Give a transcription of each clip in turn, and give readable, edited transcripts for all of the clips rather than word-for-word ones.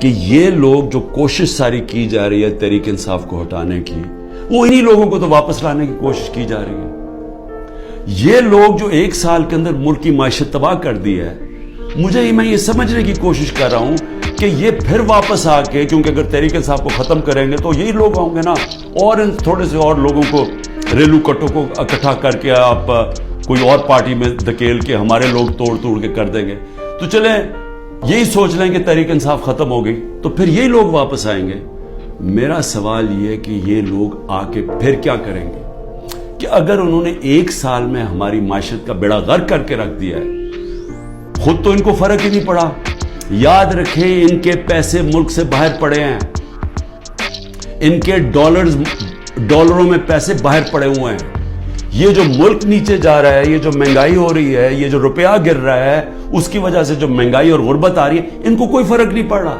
کہ یہ لوگ جو کوشش ساری کی جا رہی ہے تحریک انصاف کو ہٹانے کی، وہ انہی لوگوں کو تو واپس لانے کی کوشش کی جا رہی ہے۔ یہ لوگ جو 1 سال کے اندر ملک کی معیشت تباہ کر دی ہے، میں یہ سمجھنے کی کوشش کر رہا ہوں کہ یہ پھر واپس آ کے، کیونکہ اگر تحریک انصاف کو ختم کریں گے تو یہی لوگ ہوں گے نا، اور ان تھوڑے سے اور لوگوں کو، ریلو کٹوں کو اکٹھا کر کے آپ کوئی اور پارٹی میں دھکیل کے ہمارے لوگ توڑ کے کر دیں گے۔ تو چلیں یہی سوچ لیں کہ تحریک انصاف ختم ہو گئی تو پھر یہی لوگ واپس آئیں گے۔ میرا سوال یہ ہے کہ یہ لوگ آ کے پھر کیا کریں گے؟ کہ اگر انہوں نے 1 سال میں ہماری معیشت کا بیڑا غرق کر کے رکھ دیا ہے، خود تو ان کو فرق ہی نہیں پڑا۔ یاد رکھیں ان کے پیسے ملک سے باہر پڑے ہیں، ان کے ڈالروں میں پیسے باہر پڑے ہوئے ہیں۔ یہ جو ملک نیچے جا رہا ہے، یہ جو مہنگائی ہو رہی ہے، یہ جو روپیہ گر رہا ہے، اس کی وجہ سے جو مہنگائی اور غربت آ رہی ہے، ان کو کوئی فرق نہیں پڑ رہا۔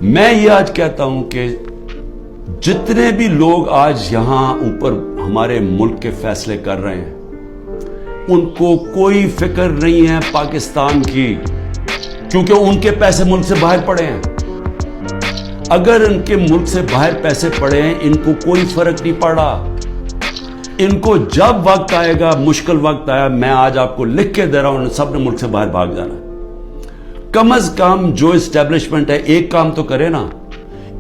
میں یہ آج کہتا ہوں کہ جتنے بھی لوگ آج یہاں اوپر ہمارے ملک کے فیصلے کر رہے ہیں، ان کو کوئی فکر نہیں ہے پاکستان کی، کیونکہ ان کے پیسے ملک سے باہر پڑے ہیں۔ اگر ان کے ملک سے باہر پیسے پڑے ہیں، ان کو کوئی فرق نہیں پڑ رہا۔ ان کو جب وقت آئے گا، مشکل وقت آیا، میں آج آپ کو لکھ کے دے رہا ہوں، ان سب نے ملک سے باہر بھاگ جانا ہے۔ کم از کم جو اسٹیبلشمنٹ ہے ایک کام تو کرے نا،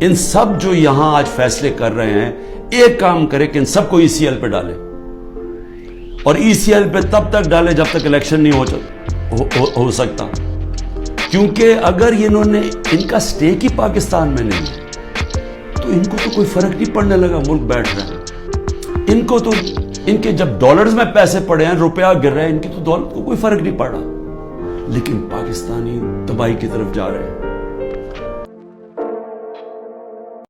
ان سب جو یہاں آج فیصلے کر رہے ہیں ایک کام کرے کہ ان سب کو ECL پہ ڈالے، اور ECL پہ تب تک ڈالے جب تک الیکشن نہیں ہو سکتا، کیونکہ اگر انہوں نے، ان کا سٹیک ہی پاکستان میں نہیں تو ان کو تو کوئی فرق نہیں پڑنے لگا، ملک بیٹھ رہا ہے۔ ان کو تو، ان کے جب ڈالرز میں پیسے پڑے ہیں، روپیہ گر رہے ہیں، ان کی تو دولت کو کوئی فرق نہیں پڑ رہا، لیکن پاکستانی تباہی کی طرف جا رہے ہیں۔